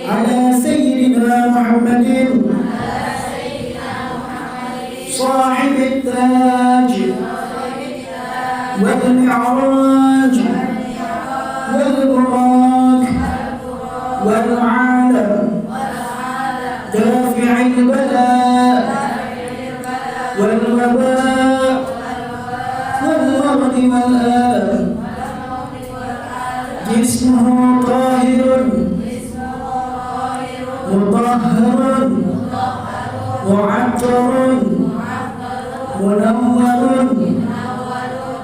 على سيدنا محمد صاحب التاج والمعراج والبراق والعالم دافع البلاء والوباء والمرض والآلم جسمه طاهر مطهر معطر منور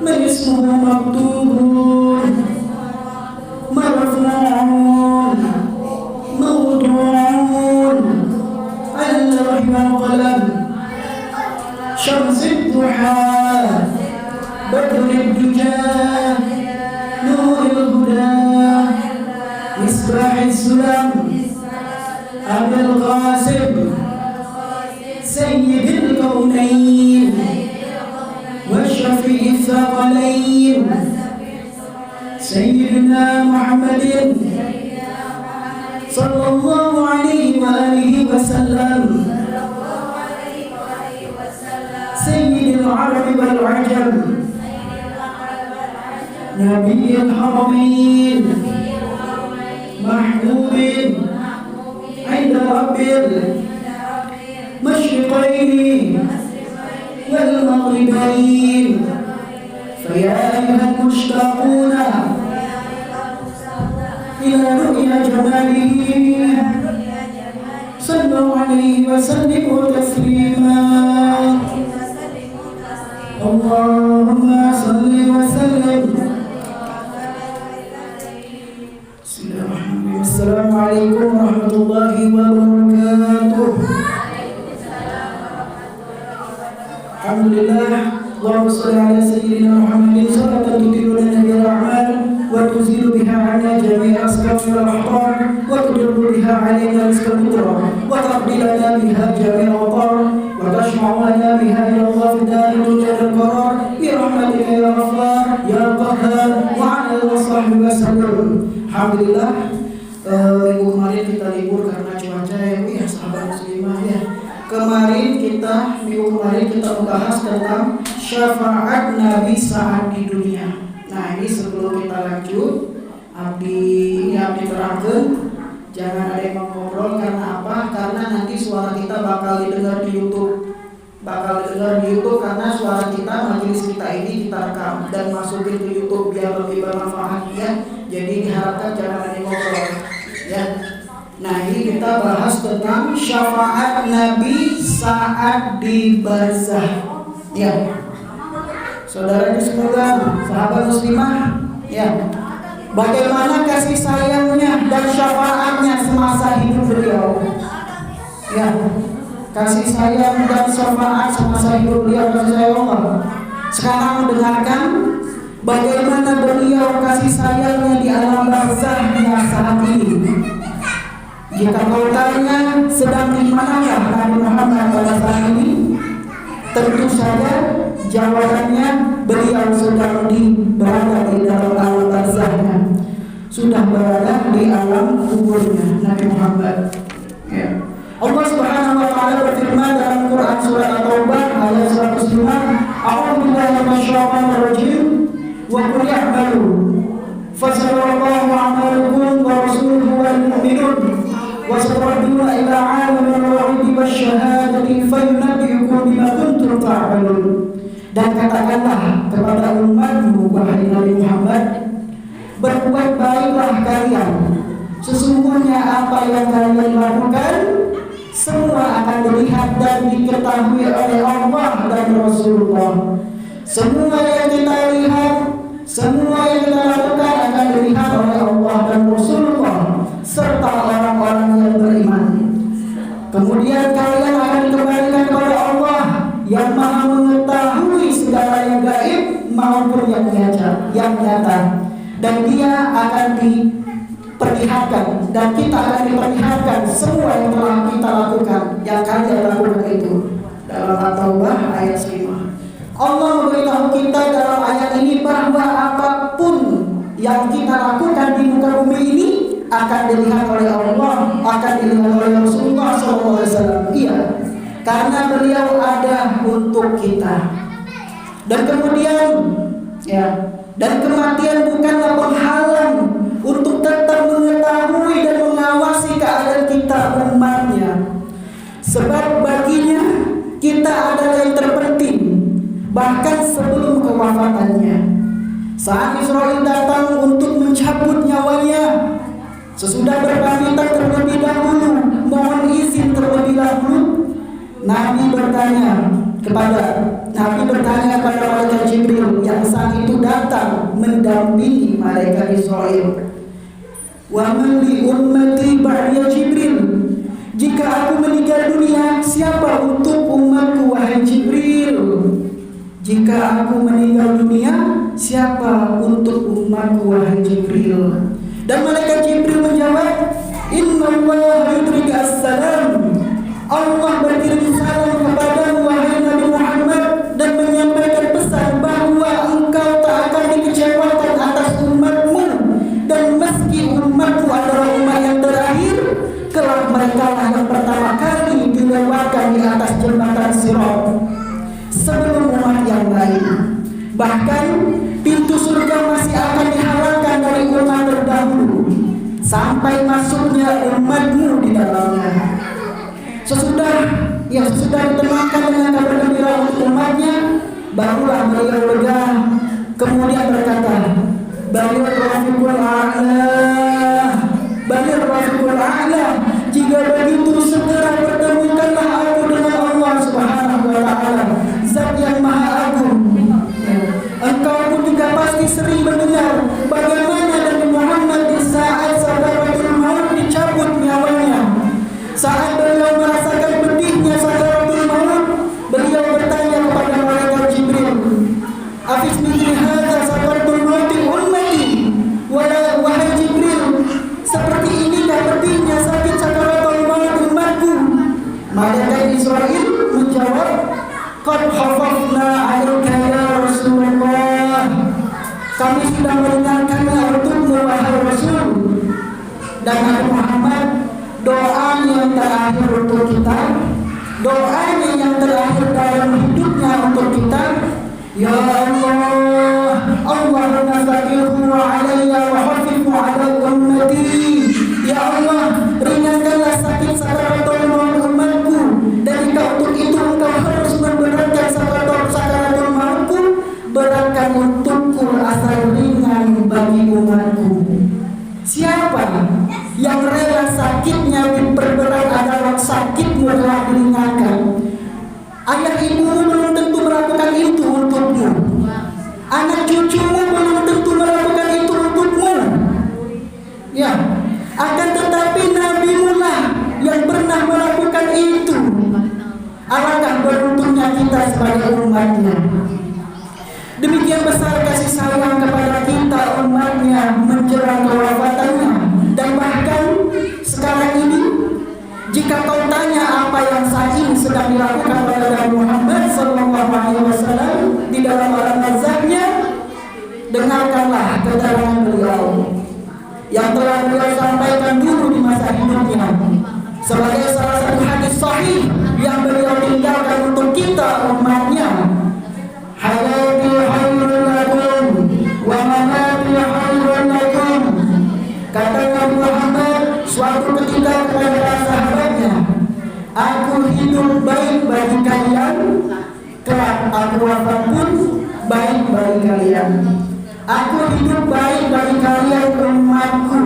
من اسمه مكتوب مرفوع موضوع على اللوح والقلم شمس الضحى بدر الدجى نور الهدى مصباح السلم أبي القاسم سيد الكونين والشفيع الثقلين سيدنا محمد صلى الله عليه وآله وسلم سيد العرب والعجم نبي الحرمين محبوب عند رب المشرقين والمغربين فيا أيها المشتاقون إلى رؤيا جماله صلوا عليه وسلموا تسليما اللهم صل وسلم. Bismillahirrahmanirrahim. Assalamualaikum warahmatullahi wabarakatuh. Alhamdulillah. Allahumma shalli ala sayyidina Muhammadin salatan tudilu lana bil a'mal wa tuzilu biha 'anna jami'a asqam wal ahqar wa tudillu biha 'alaina rizqal qudra wa taqdi lana biha jami'a awtar wa tashma'u lana biha ila Allah fi dari dunya al-qarar bi rahmatika ya ghaffar ya qahhar wa 'ala wasahbihi wa sallam. Alhamdulillah, minggu kemarin kita libur karena cuaca yang sahabat muslimah ya. Minggu kemarin kita membahas tentang syafaat Nabi saat di dunia. Nah, ini sebelum kita lanjut, abdi terangkan, jangan ada yang ngobrol karena apa? Karena nanti suara kita bakal didengar di YouTube. Karena suara kita, majelis kita ini kita rekam dan masukin ke YouTube biar lebih bermanfaat ya. Jadi diharapkan jangan ada yang ngobrol ya. Nah, ini kita bahas tentang syafaat Nabi saat di barzah ya. Saudara semoga sahabat muslimah ya, bagaimana kasih sayangnya dan syafaatnya semasa hidup beliau ya. Kasih sayang dan syafaat semasa hidup beliau, kasih sayang Allah. Sekarang dengarkan bagaimana beliau kasih sayangnya di alam barzahnya saat ini. Jika kau tanya sedang di manakah Nabi Muhammad pada saat ini, tentu saja jawabannya beliau sedang berada di dalam alam barzahnya, sudah berada di alam kuburnya Nabi Muhammad ya. Allah Subhanahu wa taala berfirman dalam Quran surah At-Taubah ayat 105, A'udzu billahi minasyaitonir rajim wa qul ya'malu fasayarallahu 'amalukum wa rasuluhu wal mu'minun wa satraduna ila 'alimil ghaibi wasyahadati fayunabbi'ukum bima kuntum ta'malun. Dan katakanlah kepada umatmu wahai Nabi Muhammad, berbuat baiklah kalian, sesungguhnya apa yang kalian lakukan semua akan dilihat dan diketahui oleh Allah dan Rasulullah. Semua yang kita lihat, semua yang kita lakukan akan dilihat oleh Allah dan Rasulullah serta orang-orang yang beriman. Kemudian kalian akan dikembalikan kepada Allah yang Maha mengetahui segala yang gaib maupun yang nyata, dan Dia akan diperlihatkan dan kita akan diperlihatkan semua yang telah kita lakukan, yang kalian lakukan itu. Dalam At-Taubah ayat 5, Allah memberitahu kita dalam ayat ini bahwa apapun yang kita lakukan di muka bumi ini akan dilihat oleh Allah, akan dilihat oleh Rasulullah SAW. Iya, karena beliau ada untuk kita. Dan kemudian ya, dan kematian bukanlah penghalang untuk tetap mengetahui dan mengawasi keadaan kita umatnya. Sebab baginya kita adalah yang terpenting, bahkan sebelum kewafatannya. Saat Israil datang untuk mencabut nyawanya, sesudah berpamitan terlebih dahulu, mohon izin terlebih dahulu, Nabi bertanya kepada malaikat Jibril yang saat itu datang mendampingi malaikat Israil. Wa man li ummati ba'da Jibril, jika aku meninggal dunia, siapa untuk umatku wahai Jibril? Jika aku meninggal dunia, siapa untuk umatku wahai Jibril? Dan malaikat Jibril menjawab, Inna Allah yudrika as-salam, Allah berkirim salam kepadamu wahai Nabi Muhammad, dan menyampaikan pesan bahwa engkau tak akan dikecewakan atas umatmu, dan meski umatmu adalah umat yang terakhir, kelak mereka lah yang pertama kali dilewatkan di atas jembatan Sirat sebelum umat yang lain. Bahkan pintu surga masih akan dihalangkan dari umat terdahulu sampai masuknya umatmu di dalamnya. Sesudah ditenangkan dengan kabar gembira untuk umatnya, barulah beliau lega, kemudian berkata, Balir Rafiqul A'la, jika begitu segera pertemukanlah aku dengan Allah Subhanahu wa Ta'ala, Zat yang Maha Agung. Engkau pun juga pasti sering mendengar bagaimana Nabi Muhammad di saat sakaratul maut dicabut nyawanya. Saat beliau merasakan pedihnya sakaratul maut, beliau bertanya kepada malaikat Jibril, Afis mithli hadza sakaratul maut ummati. Wahai Jibril, seperti inikah pedihnya sakit sakaratul maut umatku? Malaikat Israil menjawab, Qad khafafna 'alaika ya Rasulullah, kami sudah meringankannya untukmu wahai Rasul. Dan Nabi Muhammad, doanya yang terakhir untuk kita, doanya yang terakhir dalam hidupnya untuk kita, Ya Allah, Allahumma faqihhu 'alayya wa khafifhu 'ala ummati. Ya Allah, ringankanlah sakit sakaratul maut umatku, dan untuk itu engkau harus memberatkan sakaratul mautku, beratkan untukku asal ringan bagi umatku. Siapa yang rela sakitnya diperberat agar sakitmu telah diringankan? Ayah ibumu belum tentu melakukan itu untukmu. Anak cucumu belum tentu melakukan itu untukmu. Ya, akan tetapi Nabimu lah yang pernah melakukan itu. Alangkah beruntungnya kita sebagai umatnya. Demikian besar kasih sayang kepada kita umatnya menjelang kewafatannya. Dan bahkan sekarang ini, jika kau tanya apa yang saat ini sedang dilakukan oleh Nabi Muhammad SAW di dalam alam barzahnya, dengarkanlah keterangan beliau yang telah beliau sampaikan dulu di masa hidupnya sebagai salah satu hadis sahih yang beliau tinggalkan untuk kita umatnya. Hayati khairun lakum wa mamati khairun lakum. Kata Nabi Muhammad suatu ketika kepada para sahabatnya, aku hidup baik bagi kalian, kelak aku wafat pun baik bagi kalian. Aku hidup baik bagi kalian umatku,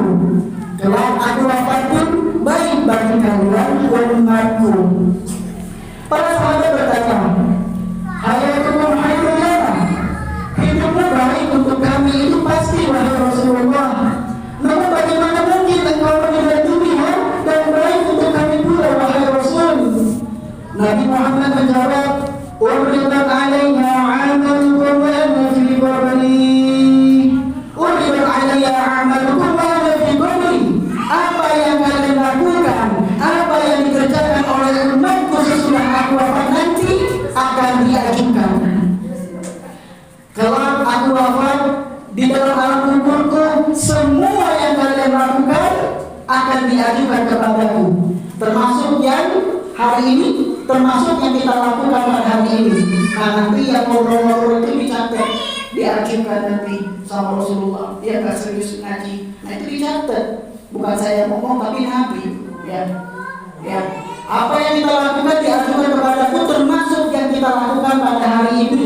kelak aku wafat pun baik bagi kalian umatku. Para sahabat bertanya, hayatukum khairun lana, hidupmu baik untuk kami itu pasti wahai Rasulullah. Namun bagaimana mungkin engkau meninggal dunia dan baik untuk kami pula wahai Rasul? Nabi Muhammad menjawab, Uridat alaiya amalukum wa ana fi qabri. Uridat alaiya amalukum wa ana fi qabri. Apa yang kalian lakukan, apa yang dikerjakan oleh umatku sesudah aku wafat nanti akan diajukan. Kelak aku wafat, di dalam alam kuburku semua yang kalian lakukan akan diajukan kepadaku, termasuk yang hari ini, termasuk yang kita lakukan pada hari ini. Nah, nanti yang ngobrol-ngobrol itu dicatat, diajukan nanti sama Rasulullah. Dia nggak serius ngaji, nah itu dicatat. Bukan saya ngomong tapi Nabi. Ya, apa yang kita lakukan diajukan kepadaku, termasuk yang kita lakukan pada hari ini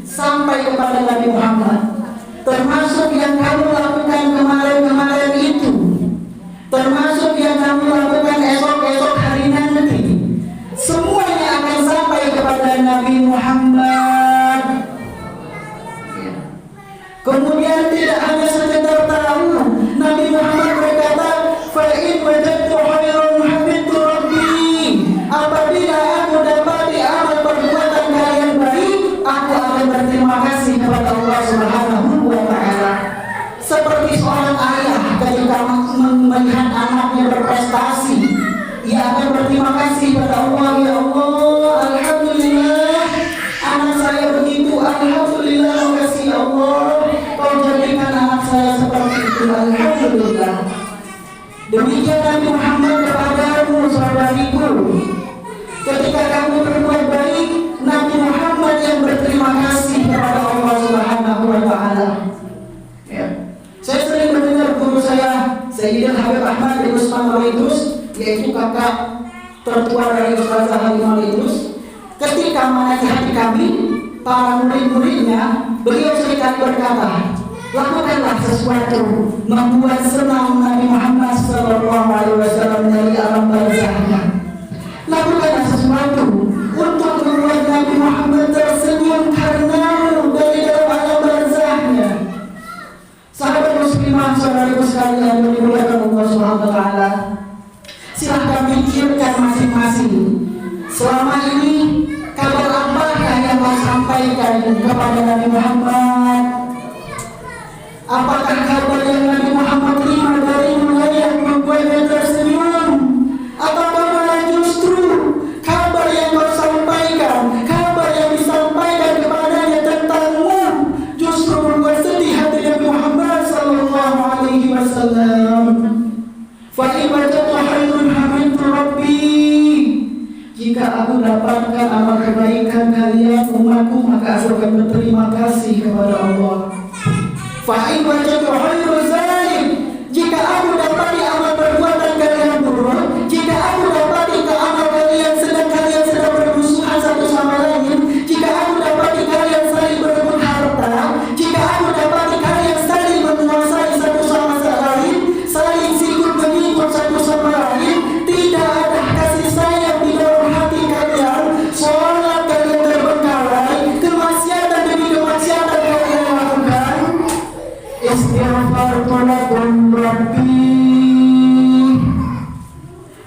sampai kepada Nabi Muhammad. Termasuk yang kamu lakukan kemarin-kemarin itu, termasuk yang kamu lakukan esok-esok hari nanti, semuanya akan sampai kepada Nabi Muhammad. Kemudian tidak hanya sekedar tahu, Nabi Muhammad berkata, "Fa'in wajadtu khairan hamidtu Rabbi." Apabila aku dapat amal perbuatan kalian baik, aku akan berterima kasih kepada Allah Subhanahu wa Ta'ala. Seperti seorang ayah ketika melihat anaknya berprestasi, ia akan berterima kasih kepada Allah. Ya Allah, alhamdulillah anak saya begitu, alhamdulillah, makasih ya Allah, kau jadikan anak saya seperti itu, alhamdulillah. Demikian Nabi Muhammad kepadamu, saudariku. Ketika kamu berbuat baik, Nabi Muhammad yang berterima kasih kepada Allah Subhanahu wa Ta'ala. Saya sering mendengar guru saya, Sayyidina Habib Ahmad bin Usman Al-Idrus, yaitu kakak tertua dari Ustazah Halimah Al-Idrus. Ketika menasihati kami, para murid-muridnya, beliau seringkali berkata, lakukanlah sesuatu membuat senang Nabi Muhammad SAW dari alam barzahnya. Lakukanlah sesuatu untuk membuat Nabi Muhammad tersenyum karenamu dari dalam alam barzahnya. Sahabat muslimah, saudaraku sekalian yang dimuliakan Allah Subhanahu wa Ta'ala, silahkan pikirkan masing-masing. Selama ini kabar apakah yang kau sampaikan kepada Nabi Muhammad? Apakah kabar yang Nabi Muhammad terima darimu yang membuatnya tersenyum? Ataukah malah justru kabar yang kau sampaikan, kabar yang disampaikan kepadanya tentangmu, justru membuat sedih hati Nabi Muhammad sallallahu alaihi wasallam? Fa in wajadtu khairan hamidtu Rabbi. Jika aku dapatkan amal kebaikan kalian umatku, maka aku akan berterima kasih kepada Allah. Fa in wajadtu khairan zalim. Jika aku dapati amal perbuatan kalian buruk, jika aku dapati amal kalian sedang bermusuhan satu sama lain, jika aku dapati kalian saling berebut harta, jika aku dapati kalian saling menguasai satu sama lain, saling sikut mengikut satu sama lain, tidak ada kasih sayang di dalam hati kalian, sholat kalian terbengkalai, kemaksiatan demi kemaksiatan kalian lakukan, istighfar lakum Rabbi,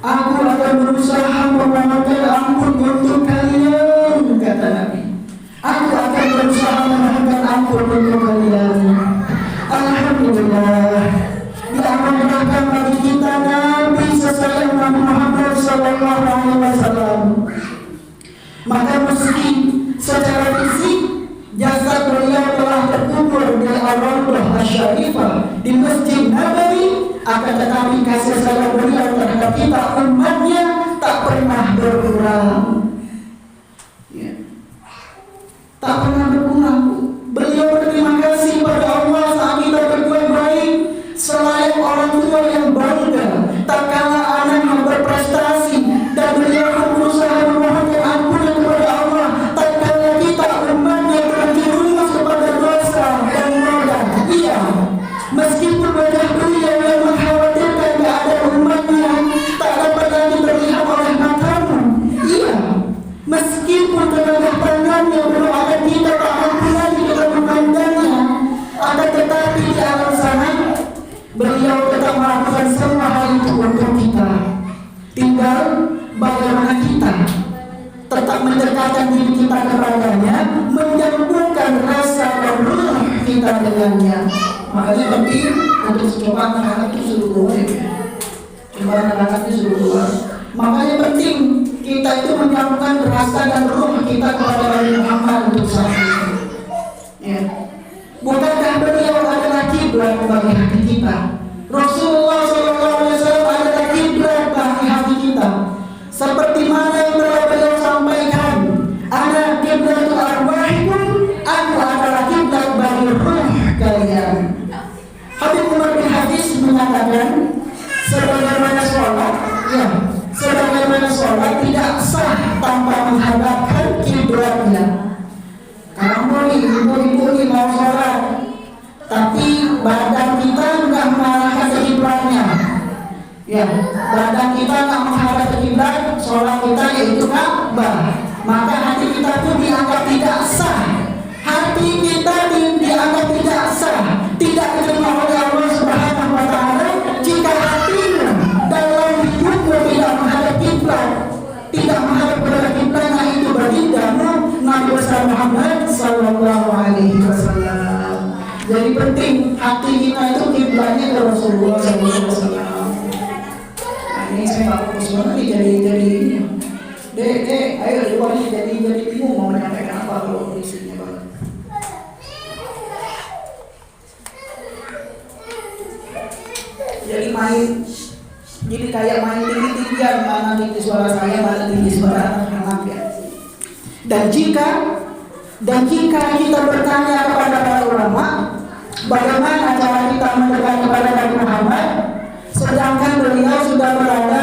aku akan berusaha memohonkan ampun untuk kalian, kata Nabi. Aku akan berusaha memohonkan ampun untuk kalian. Alhamdulillah, diamanahkan bagi kita Nabi sesayang Nabi Muhammad sallallahu alaihi wasallam. Maka meski secara fisik jasad beliau telah terkubur di Ar-Raudhah Asy-Syarifah di Masjid Nabawi, akan tetapi kasih sayang beliau terhadap kita umatnya tak pernah berkurang. Tak pernah berkurang. Beliau berterima kasih pada Allah saat kita berbuat baik, selain orang tua yang bangga tak kalah anak yang berprestasi, dan beliau berusaha memohonkan ampunan kepada Allah tak kalah kita umatnya terjerumus kepada dosa dan noda. Iya, meskipun wajah beliau yang mengkhawatirkan keadaan umatnya tak dapat lagi terlihat oleh matamu. Iya, meskipun tenaga tangannya belum ada, kita tak mampu lagi kita memandangnya, akan tetapi di alam sana beliau tetap melakukan semua hal itu untuk kita. Tinggal bagaimana kita tetap mendekatkan diri kita kepadanya, menyambungkan rasa dan ruh kita dengannya. Makanya penting untuk coba anak-anak itu suruh keluar ya. Coba anak-anak itu suruh keluar. Makanya penting kita itu menyambungkan rasa dan ruh kita kepada Nabi Muhammad untuk saat ini. Ya. Bukankah beliau adalah kiblat bagi hati kita? Rasulullah SAW Sebagaimana sholat, ya, sebagaimana sholat tidak sah tanpa menghadapkan kiblatnya. Kamu nih, ibu-ibu nih mau sholat, tapi badan kita nggak mengarahkan ke kiblatnya. Ya, badan kita nggak menghadap ke kiblat, sholat kita yaitu Ka'bah. Maka hati kita pun dianggap tidak sah. Hati kita dianggap tidak sah, tidak diterima oleh Allah Subhanahu wa Ta'ala jika hatinya dalam hidupnya tidak menghadap kiblat, tidak menghadap kepada kiblatnya. Itu baginda Nabi besar Muhammad Sallallahu Alaihi Wasallam. Jadi penting hati kita itu kiblatnya ke Rasulullah Sallallahu Alaihi Wasallam. Nah, ini saya nggak fokus banget nih jadi ini. Dek, ayo luar nih jadi bingung mau menyampaikan apa kalau isinya banget. Jadi kayak main tinggi-tinggian, mana tinggi suara saya, mana tinggi suara anak ya. Dan jika kita bertanya kepada para ulama, bagaimana cara kita mendekat kepada Nabi Muhammad, sedangkan beliau sudah berada